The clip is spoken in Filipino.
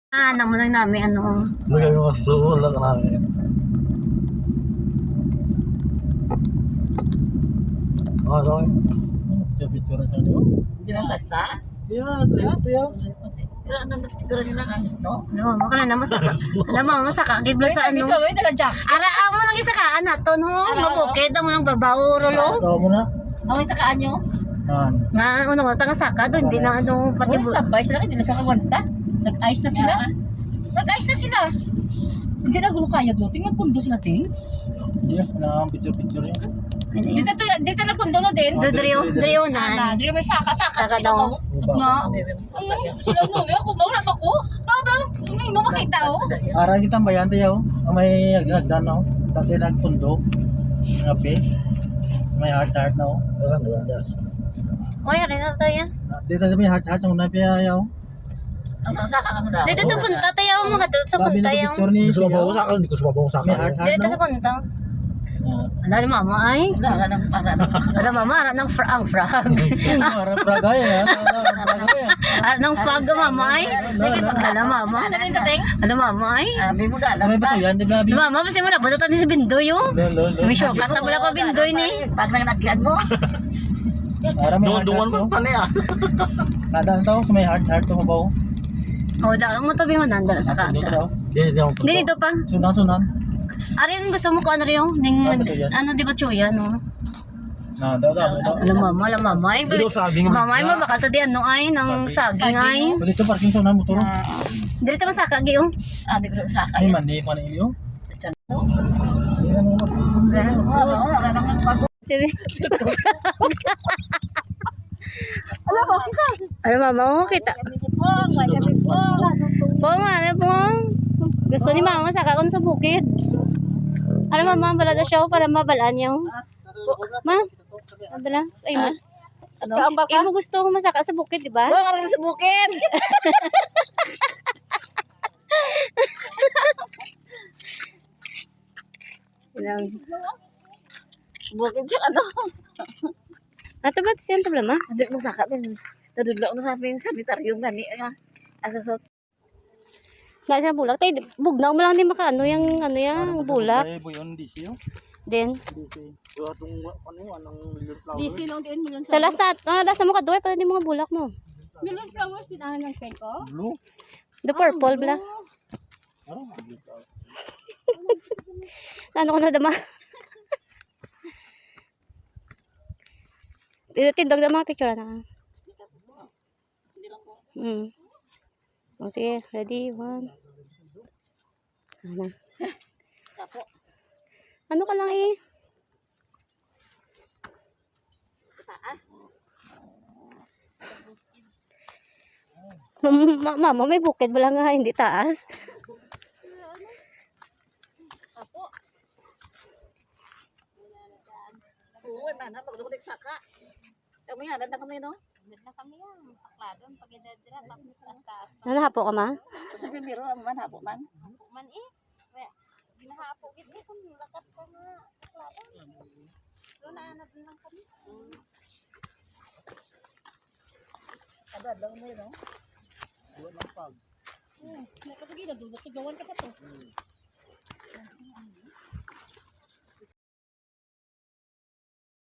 Anak mo lang namin ano. Lagay mo sa wala ka namin. Okay. Picture na niyo. Jangan kasta. Yeah, ito yan. Kira na siguro nila ang gusto. Ano, maka na masaka. Alam mo, masaka. Gibla sa ano. May dala jack. Ara, mo lang isa ka, anak. Tono, mabukid. Ang mga babaw, rolo. Ito mo na. Ang isa kaan nyo. Nga, ano, tanga saka doon. Hindi na, ano, pati. Pati sabay sila, hindi na sa kawanta. Nag-ice na sila. Nag-ice na sila. Hindi na gulo kaya doon. Tingnan pundo sila, ting. Yeah, na picture yan. Dito na pundo no din. Drio na. Dito may saka Saka daw. Nga. Sila no, ako mawala pa ko. Tama, hindi mo makita oh. Ara kita bayan tayo. May agdan na. Dati nagpundo. Ngapi. May heart na. Oy, rin na tayo. Dito sa may heart sa napi ayaw. Ang saka ka mo daw. Dito sa punta tayo, mga dito sa punta yung. Picture ni Gusto mo sa akin, hindi ko sumabaw sa May akin. heart Dito na. sa punta. Ano ni mama ay? Wala nang Ano mama, ara ng ang frog. Ara pragaya. Pragaya. Ara ng frog mama ay. Ano mama? Saan yung dating? Ano mama ay? Abi mo gala. Sabay ba to yan, di ba? Ano mama, kasi mo na bututan ni si Bindoy yo. May shortcut na pala pa Bindoy ni. Pag nang nagyan mo. Ara may heart Dungan to. mo pa niya. Kada to sa may heart to mabaw. Oh, da mo to bingon nandala sa Dito kanta. daw. Hindi ako. Dili do pa. Sunan. Arin gusto mo ko ano rin yung ning ano di ba chuya no? Na daw. Alam mama ay. Dito saging. Mama ay mabakal sa diyan no ay nang saging ay. Dito parking sunan mo turo. Dili ta masaka gi oh. Di ko saka. Ay mani ilyo. Wala nang pag. Sige. Ano mama mo kita? Po ano po? Gusto ni mama saka kon sa bukid. Ano mama bala daw siya para mabalaan niyo. Ma? Abala? Ay mo. Ano? Ay mo gusto ko masaka sa bukid, di ba? Wala ka sa bukid. Ilang. Bukid siya ano? Ato ba siya problema? Hindi mo saka din. Nadudlak na sa amin sanitarium gani. Asasot. Dahil sa bulak, tay bugnaw mo lang din makaano yung ano yung bulak. Ay buyon DC yo. Din. DC. Wala tong anong million flower. DC long din million. Sa last na mo kaduay pati din mga bulak mo. Million flowers din ang ko. Blue. The purple bla. Ano ko na dama? Tindog na mga picture na. O sige, ready, 1. Ano? Ano ka lang eh? Taas. Mama, may bukid ba lang nga, hindi taas? Oo, mana pag dumating saka. Kami hanad na kami no. Na kami yan. Akladon pag idadira tapos ang taas. Nanahapo ka ma? Kasi bibiro ang man hapo man. Man eh. Ginahapo gid eh kung lakat ka na akladon. Pero naanad lang kami. Kada lang mo no. Nakapagida doon, nagagawan ka pa to.